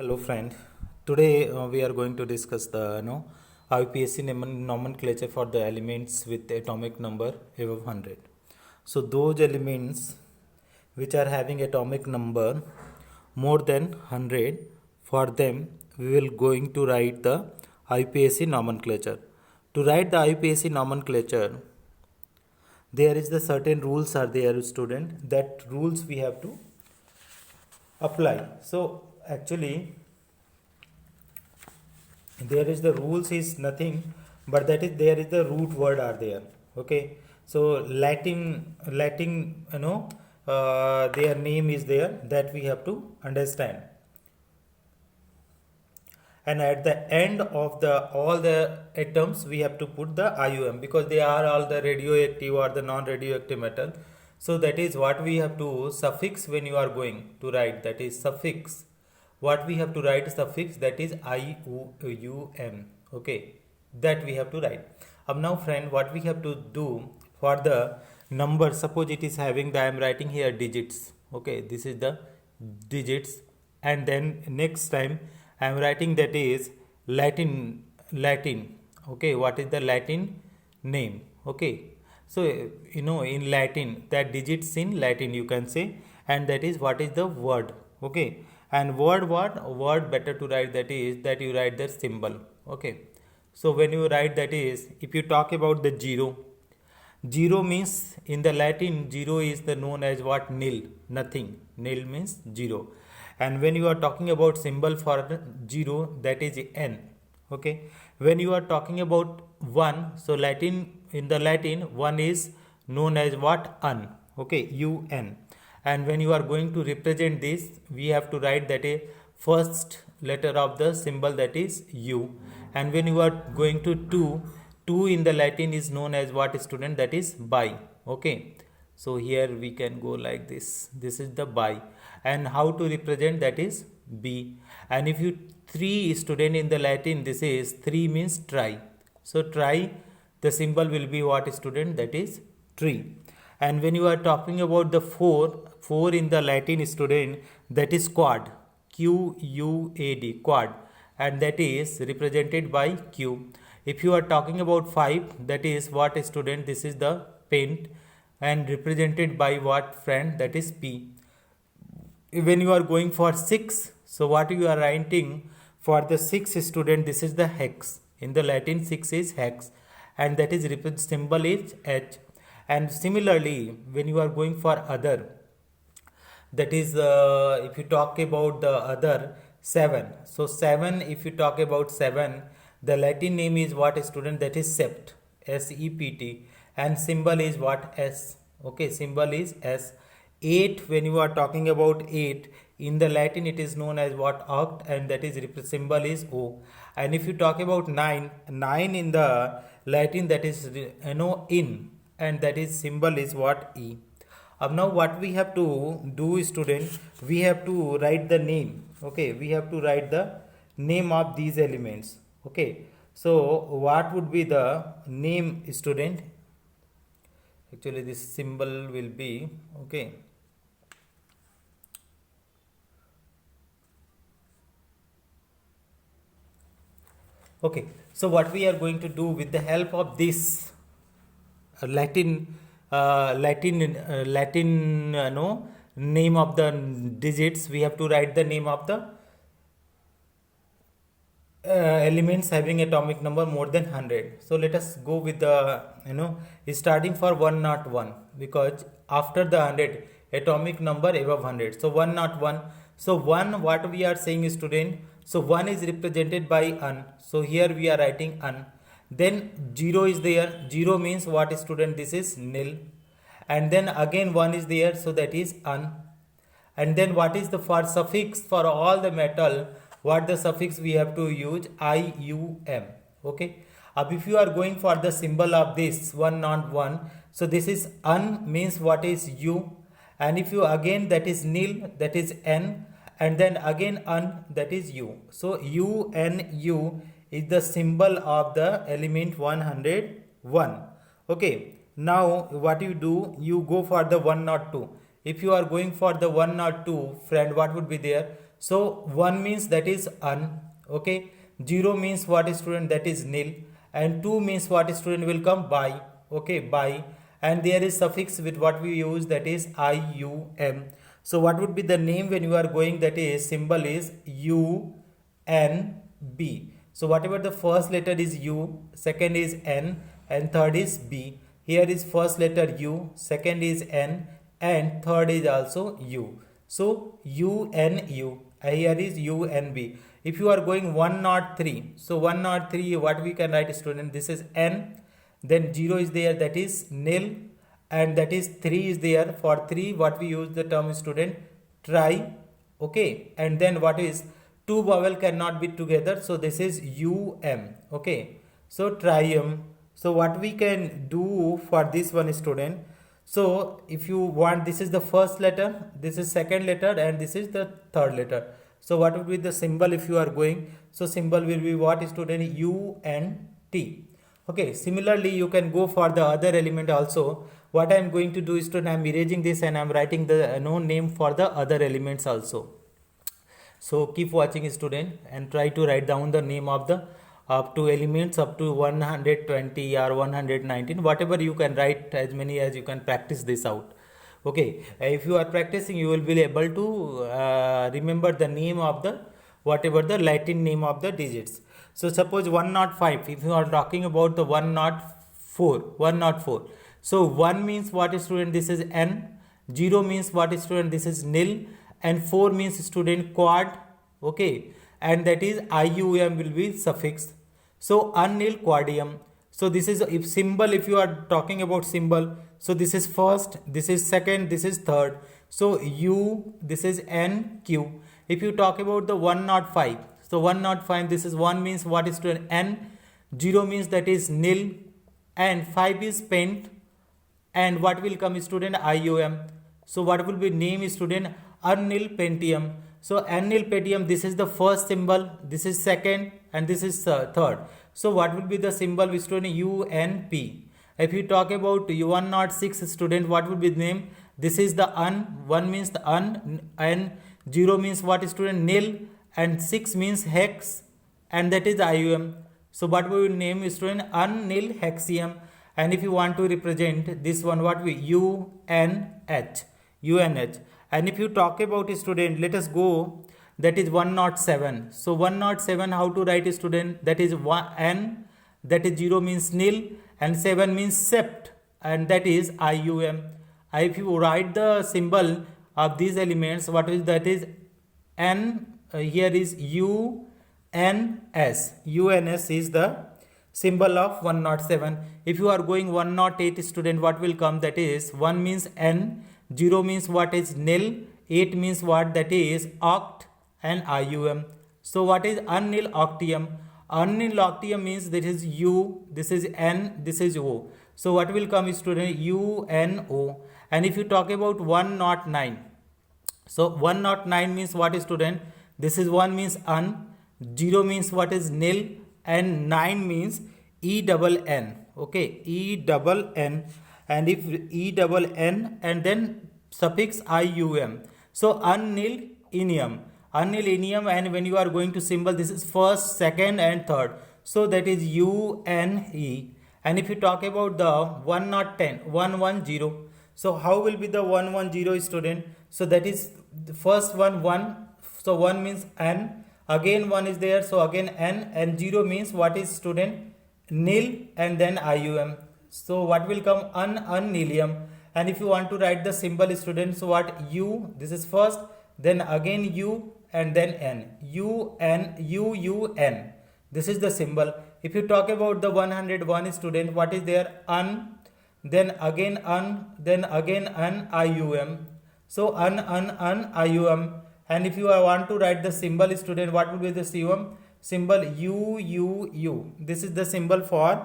Hello friend. Today we are going to discuss the IUPAC nomenclature for the elements with atomic number above 100. So those elements which are having atomic number more than 100, for them we will going to write the IUPAC nomenclature. To write the IUPAC nomenclature, there is the certain rules are there, student. That rules we have to apply. So actually there is the rules is nothing but that is there is the root word are there. Okay, so latin their name is there, that we have to understand. And at the end of the all the atoms we have to put the IUM, because they are all the radioactive or the non-radioactive metal. So that is what we have to suffix when you are going to write, that is suffix. What we have to write suffix, that is IUM. Okay, that we have to write. Now friend, what we have to do for the number, suppose it is having the, I am writing here digits. Okay, this is the digits, and then next time I am writing that is Latin. Okay, what is the Latin name? Okay, so in Latin, that digits in Latin you can say, and that is what is the word. Okay, and word better to write, that is that you write the symbol. Okay, so when you write, that is, if you talk about the zero means in the Latin, zero is the known as what? Nil, nothing. Nil means zero. And when you are talking about symbol for zero, that is n. Okay, when you are talking about one, so Latin, in the Latin, one is known as what? Un. Okay, un. And when you are going to represent this, we have to write that a first letter of the symbol, that is u. And when you are going to two in the Latin is known as what, student? That is bi. Okay, so here we can go like this. This is the bi. And how to represent, that is b. And if you three, student, in the Latin, this is three means tri. So tri, the symbol will be what, student? That is tree. And when you are talking about the four in the Latin, student, that is quad, QUAD, quad, and that is represented by Q. If you are talking about 5, that is what, student? This is the pent, and represented by what, friend? That is P. When you are going for 6, so what you are writing for the 6, student? This is the hex. In the Latin, 6 is hex, and that is symbol is H. And similarly, when you are going for other, that is if you talk about the other 7, so 7, if you talk about 7, the Latin name is what, student? That is sept, SEPT, and symbol is what? S. Okay, symbol is S. 8, when you are talking about 8, in the Latin it is known as what? Oct, and that is symbol is O. And if you talk about 9 in the Latin, that is in, and that is symbol is what? E. Now what we have to do, student, we have to write the name. Okay, we have to write the name of these elements. Okay, so what would be the name, student? Actually this symbol will be, okay, okay, so what we are going to do with the help of this Latin name of the digits, we have to write the name of the elements having atomic number more than 100. So let us go with the starting for 101, because after the 100, atomic number above 100. So 101. So 1, what we are saying, student? So 1 is represented by un. So here we are writing un. Then 0 is there. 0 means what, student? This is nil. And then again 1 is there, so that is un. And then what is the for suffix for all the metal? What the suffix we have to use? IUM. Okay. If you are going for the symbol of this 101, so this is un means what is u. And if you again, that is nil, that is n, and then again un, that is u. So UNU is the symbol of the element 101. Okay. Now what you do, you go for the 102. If you are going for the 102, friend, what would be there? So 1 means that is un, okay. 0 means what student, that is nil, and 2 means what student will come by, okay, by, and there is suffix with what we use, that is IUM. So what would be the name when you are going, that is symbol is UNB. So whatever the first letter is U, second is N, and third is B. Here is first letter U, second is N, and third is also U. So UNU. Here is UNB. If you are going 103, so 103, what we can write, student, this is N, then 0 is there, that is nil, and that is 3 is there. For 3, what we use the term, student, try, okay, and then what is, two vowel cannot be together, so this is UM, okay, so trium. So what we can do for this one, student, so if you want, this is the first letter, this is second letter, and this is the third letter. So what would be the symbol if you are going? So symbol will be what, student? UNT. Okay, similarly you can go for the other element also. What I am going to do is, student, I am erasing this and I am writing the name for the other elements also. So keep watching, student, and try to write down the name of the up to elements up to 120 or 119, whatever you can write, as many as you can practice this out. Okay, if you are practicing, you will be able to remember the name of the whatever the Latin name of the digits. So suppose 105, if you are talking about the 104. So 1 means what, student? This is N. 0 means what, student? This is nil, and 4 means, student, quad, okay, and that is IUM will be suffix. So unnil quadium. So this is, if symbol, if you are talking about symbol, so this is first, this is second, this is third. So U, this is NQ. If you talk about the 105, so 105, this is 1 means what is, student? N. 0 means that is nil, and 5 is pent, and what will come, student? IUM. So what will be name, student? Unnil pentium. So unnil pentium, this is the first symbol, this is second, and this is third. So what will be the symbol, student? UNP. If you talk about 106, student, what will be the name? This is the un. 1 means the un, and 0 means what, student? Nil, and 6 means hex, and that is IUM. So what we will name, student? Unnil hexium. And if you want to represent this one, what we UNH. And if you talk about, student, let us go, that is 107. So 107, how to write, student? That is N, that is 0 means nil, and 7 means sept, and that is IUM. If you write the symbol of these elements, what is that? Is N, here is UNS. UNS is the symbol of 107. If you are going 108, student, what will come? That is 1 means N, 0 means what is nil, 8 means what, that is oct, and IUM. So what is unnil octium? Unnil octium means that is U, this is N, this is O. So what will come, student? UNO. And if you talk about 109, so 109 means what, student? This is 1 means un, 0 means what is nil, and 9 means ENN. Okay, ENN. And if ENN and then suffix IUM. So unnil inium. Unnil inium, and when you are going to symbol, this is first, second, and third. So that is UNE. And if you talk about the 110, so how will be the 110, student? So that is the first one, 1. So 1 means N. Again 1 is there, so again N, and 0 means what is, student? Nil, and then IUM. So what will come? Unnilium. And if you want to write the symbol, student, so what? U, this is first, then again U, and then N. UUN. This is the symbol. If you talk about the 101, student, what is there? Un, then again IUM. So IUM. And if you want to write the symbol, student, what will be the symbol? UUU. This is the symbol for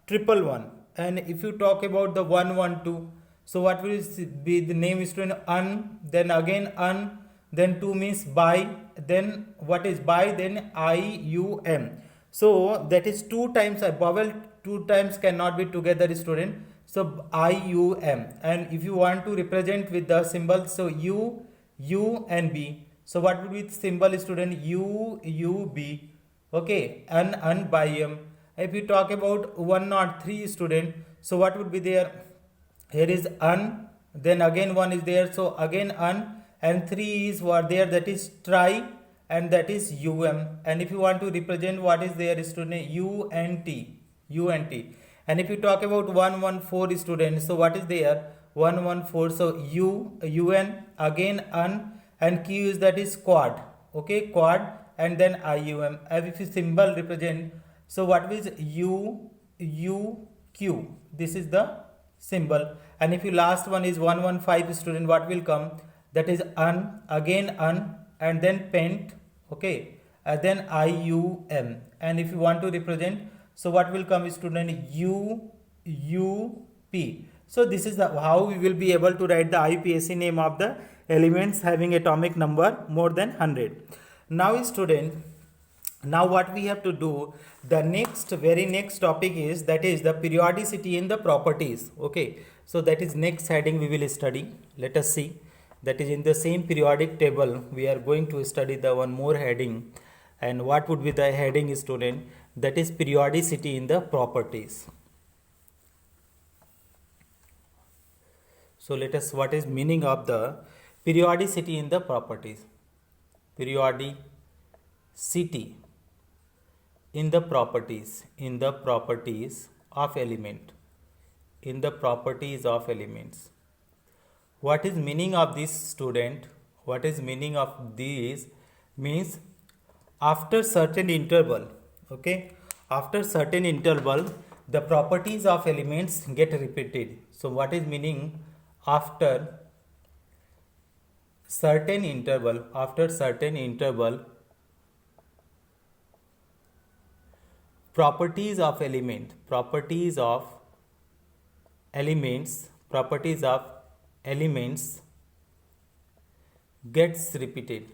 111. And if you talk about the 112, so what will be the name, student? Un, then again un, then 2 means by, then what is by, then IUM. So that is 2 times, a vowel 2 times cannot be together, student. So IUM. And if you want to represent with the symbol, so U, U and B. So what would be the symbol, student? U, U, B. Okay, un by M. If you talk about 103, student, so what would be there? Here is un, then again 1 is there, so again un, and 3 is what there, that is try, and that is um. And if you want to represent what is there, student, unt, unt. And if you talk about 114, student, so what is there? 114, so un, again un, and q is, that is quad. Okay, quad, and then ium. And if you symbol represent, so what is q, this is the symbol. And if you last one is 115, student, what will come? That is un, again un, and then pent. Okay, and then ium. And if you want to represent, so what will come, student? UP. So this is how we will be able to write the IUPAC name of the elements having atomic number more than 100. Now, student, now what we have to do, the very next topic is, that is the periodicity in the properties. Okay, so that is next heading we will study. Let us see. That is in the same periodic table we are going to study the one more heading. And what would be the heading, student? That is periodicity in the properties. So let us, what is meaning of the periodicity in the properties? Periodicity in the properties, of element, in the properties of elements. What is meaning of this, student? What is meaning of this? Means after certain interval, okay, after certain interval, the properties of elements get repeated. So what is meaning? After certain interval, properties of elements gets repeated.